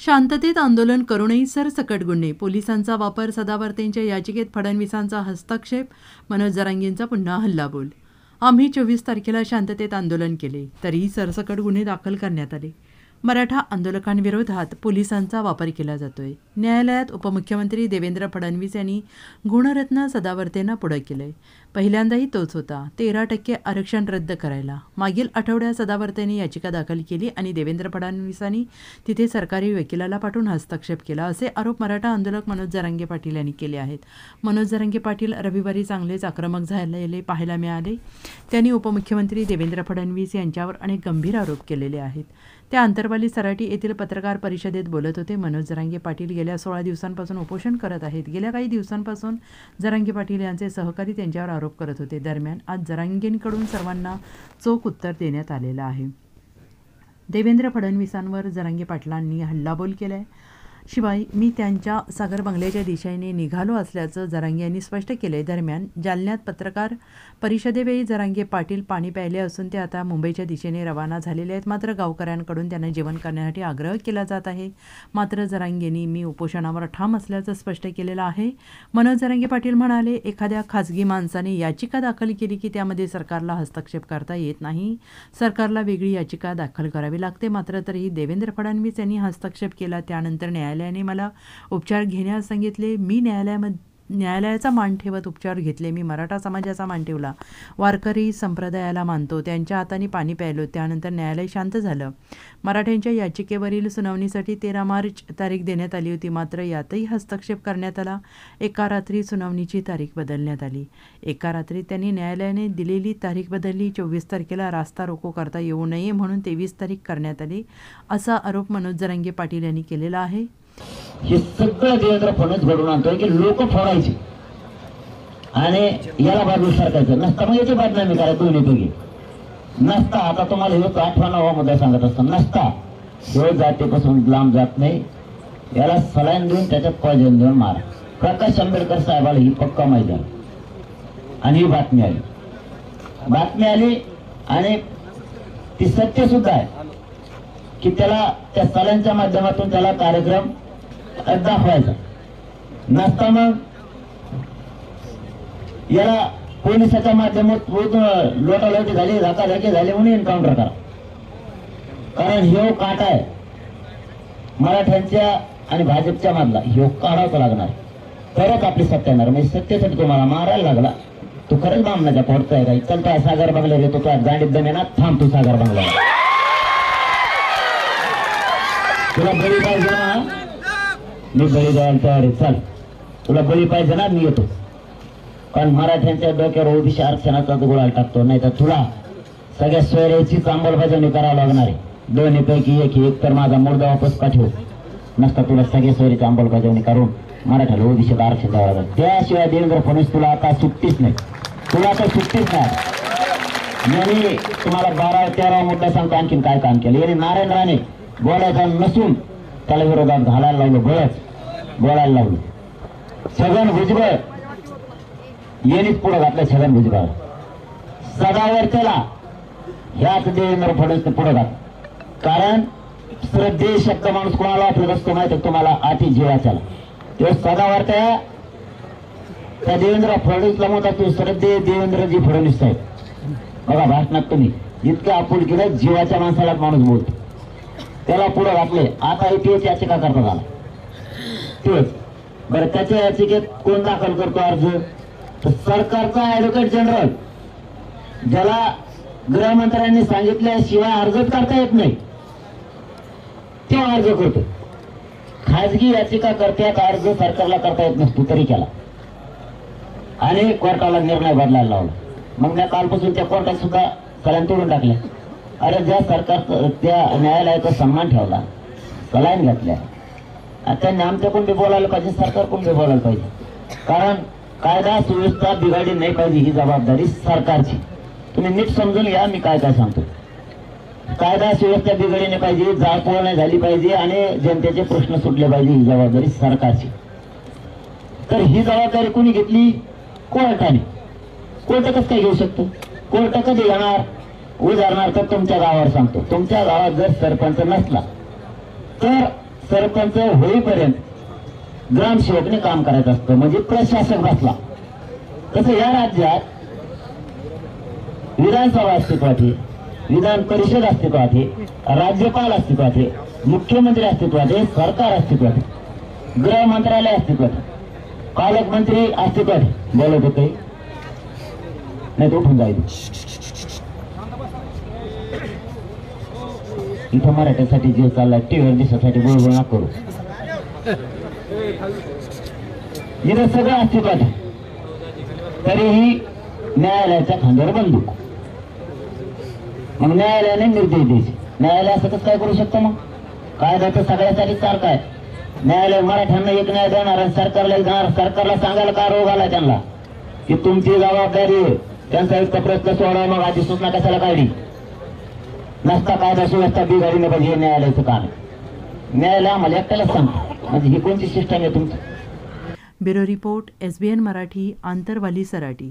शांततेत आंदोलन करूनही सरसकट गुन्हे, पोलिसांचा वापर, सदावर्तेंच्या याचिकेत फडणवीसांचा हस्तक्षेप, मनोज जरांगेंचा पुन्हा हल्लाबोल. आम्ही 24 तारखेला शांततेत आंदोलन केले, तरीही सरसकट गुन्हे दाखल करण्यात आले. मराठा आंदोलकांविरोधात पोलिसांचा वापर केला जातोय. न्यायालयात उपमुख्यमंत्री देवेंद्र फडणवीस यांनी गुणरत्न सदावर्तेंना पुढे केलंय. पहिल्यांदाही तोच होता, 13% आरक्षण रद्द करायला. मागील आठवड्यात सदावर्तेंनी याचिका दाखल केली आणि देवेंद्र फडणवीसांनी तिथे सरकारी वकिलाला पाठवून हस्तक्षेप केला, असे आरोप मराठा आंदोलक मनोज जरांगे पाटील यांनी केले आहेत. मनोज जरांगे पाटील रविवारी चांगलेच आक्रमक झालेले पाहायला मिळाले. त्यांनी उपमुख्यमंत्री देवेंद्र फडणवीस यांच्यावर अनेक गंभीर आरोप केलेले आहेत. त्या अंतरवाली सराटी येथील पत्रकार परिषदेत बोलत होते. मनोज जरांगे पाटील गेल्या 16 दिवसांपासून उपोषण करत आहेत. गेल्या काही दिवसांपासून जरांगे पाटील यांचे सहकारी त्यांच्यावर आरोप करत होते. दरम्यान आज जरांगेंकडून सर्वांना चोख उत्तर देण्यात आलेलं आहे. देवेंद्र फडणवीसांवर जरांगे पाटलांनी हल्लाबोल केलाय. शिवाय मी त्यांच्या सागर बंगल्याच्या दिशेने निघालो असल्याचं जरांगे यांनी स्पष्ट केले. दरम्यान जालन्यात पत्रकार परिषदेवेळी जरांगे पाटील पाणी प्यायले असून ते आता मुंबईच्या दिशेने रवाना झालेले आहेत. मात्र गावकऱ्यांकडून त्यांना जेवण करण्यासाठी आग्रह केला जात आहे. मात्र जरांगेंनी मी उपोषणावर ठाम असल्याचं स्पष्ट केलेलं आहे. मनोज जरांगे पाटील म्हणाले, एखाद्या खासगी माणसाने याचिका दाखल केली की त्यामध्ये सरकारला हस्तक्षेप करता येत नाही. सरकारला वेगळी याचिका दाखल करावी लागते. मात्र तरीही देवेंद्र फडणवीस यांनी हस्तक्षेप केला. त्यानंतर न्यायालयाने मला उपचार घेण्यास सांगितले. मी न्यायालयाचा मान ठेवत उपचार घेतले. मी मराठा समाजाचा मान ठेवला. वारकरी संप्रदायाला मानतो. त्यांच्या हाताने पाणी प्यायलो. त्यानंतर न्यायालय शांत झालं. मराठ्यांच्या याचिकेवरील सुनावणीसाठी 13 मार्च तारीख देण्यात आली होती. मात्र यातही हस्तक्षेप करण्यात आला. एका रात्री सुनावणीची तारीख बदलण्यात आली. एका रात्री त्यांनी न्यायालयाने दिलेली तारीख बदलली. 24 तारखेला रास्ता रोको करता येऊ नये म्हणून 23 तारीख करण्यात आली, असा आरोप मनोज जरांगे पाटील यांनी केलेला आहे. हे सगळं देवेंद्र फडणवीस घडून आणतोय की लोक फोडायची आणि याला बाजू सरकायचं नसता. मग याची बदनामी करा दोन्ही पैकी नसता. आता तुम्हाला हे 8वा मुद्दा सांगत असता नसता. जो जातीपासून लांब जात नाही, याला सलाईन देऊन त्याच्यात पॉइजन देऊन मारा. प्रकाश आंबेडकर साहेबाला ही पक्का माहिती आहे आणि ही बातमी आली आणि ती सत्य सुद्धा आहे की त्याला त्या सलाईनच्या माध्यमातून त्याला कार्यक्रम दाखवायचा नसता. मग याला पोलिसाच्या माध्यमातून लोटालोटी झाली, धक्काधक्की झाली म्हणून एन्काउंटर करा. कारण हे काटा आहे मराठ्यांच्या आणि भाजपच्या मधला, हे काढावं लागणार तरच आपली सत्ता येणार. म्हणजे सत्तेसाठी तुम्हाला मारायला लागला. तू खरंच बामणाच्या पोटचा आहे का? चल काय सागर बंगला येतो तो गाडीत दमेना. थांब तू सागर बंगला. तुला बळी पाहिजे ना? मी बळी द्यायला तयार आहे. चल तुला बळी पाहिजे ना? मी येतो. कारण मराठ्यांच्या डोक्यावर ओबीसी आरक्षणाचा गोळा टाकतो. नाही तर तुला सगळ्या सोयऱ्याचीच अंमलबजावणी करावं लागणार आहे. दोन्ही पैकी एक तर माझा मुर्दा वापस पाठव, नसता तुला सगळ्या सोयरीची अंमलबजावणी करून मराठ्याला ओबीसीचं आरक्षण द्यावं लागेल. त्याशिवाय देवेंद्र फडणवीस तुला आता सुट्टीच नाही. यांनी तुम्हाला 12-13 मुद्दा सांगतो आणखीन काय काम केलं. यांनी नारायण राणे बोलायचं नसून त्याला विरोधात घालायला लावलं, बोलायला लावलं. छगन भुजबळ यांनीच पुढे घातलं. छगन भुजबळ सदावर्तेला ह्याच देवेंद्र फडणवीसने पुढे घातलं. कारण श्रद्धे शब्द माणूस कोणाला वापरत असतो माहिती तुम्हाला? अति जीवाच्याला. तो सदावर्त्या त्या देवेंद्र फडणवीसला म्हणतात तू श्रद्धे देवेंद्रजी फडणवीस साहेब. बघा भाषणात तुम्ही इतक्या आपुलकीनं जीवाच्या माणसाला माणूस बोलतो. त्याला पुढे घातले. आता तेच याचिका करता झाला तेच. बरं त्याच्या याचिकेत कोण दाखल करतो अर्ज? तर सरकारचा ऍडव्होकेट जनरल, ज्याला गृहमंत्र्यांनी सांगितल्याशिवाय अर्जच करता येत नाही, तो अर्ज करतो. खाजगी याचिका करत्यात अर्ज सरकारला करता येत नसतो तरी केला आणि कोर्टाला निर्णय बदलायला लावला. मग मी कालपासून त्या कोर्टात सुद्धा सलाईन तोडून टाकल्या. अरे ज्या सरकार त्या न्यायालयाचा सन्मान ठेवला, सलाईन घातल्या, त्यांनी आमच्याकडून बी बोलायला पाहिजे, सरकारकडून बी बोलायला पाहिजे. कारण कायदा सुव्यवस्था बिघडली नाही पाहिजे ही जबाबदारी सरकारची. तुम्ही नीट समजून घ्या मी काय सांगतो. कायदा सुव्यवस्था बिघडली नाही पाहिजे, जाळपोळ नाही झाली पाहिजे आणि जनतेचे प्रश्न सुटले पाहिजे ही जबाबदारी सरकारची. तर ही जबाबदारी कोणी घेतली? कोर्टाने. कोर्ट कसं काय घेऊ शकतो? कोर्ट कधी येणार? उदाहरणार्थ तुमच्या गावावर सांगतो, तुमच्या गावात जर सरपंच नसला तर सरपंच होईपर्यंत ग्रामसेवकने काम करायचं असतं, म्हणजे प्रशासक बसला. तसं या राज्यात विधानसभा अस्तित्वात आहे, विधान परिषद अस्तित्वात आहे, राज्यपाल अस्तित्वात आहे, मुख्यमंत्री अस्तित्वात आहे, सरकार अस्तित्वात आहे, गृह मंत्रालय अस्तित्वात आहे, पालकमंत्री अस्तित्वात आहे. बोलत होते नाही तो उठून जाईल. इथं मराठीसाठी जे चाललाय टीव्हीवर दिसण्यासाठी बोलबोल ना करू. इथं सगळं अस्तित्वात आहे, तरीही न्यायालयाच्या खांद्यावर बंदूक. मग न्यायालयाने निर्देश द्यायचे. न्यायालय असं कसं काय करू शकतं? मग कायदा तर सगळ्यासाठी सारखा आहे. न्यायालय मराठ्यांना एक न्याय देणार आणि सरकारला एक देणार. सरकारला सांगायला का रोग आला त्यांना की तुमची जबाबदारी आहे, त्यांचा एक प्रश्न सोडवा. मग आधी सूचना कशाला काढली? नसता कायदा सुव्यवस्था बिघाडली नाही पाहिजे, न्यायालयाचं काम आहे. न्यायालय आम्हाला एकट्यालाच सांगतो. म्हणजे ही कोणती सिस्टम आहे तुमची? Bureau report, SBN Marathi, Antarwali, Sarati.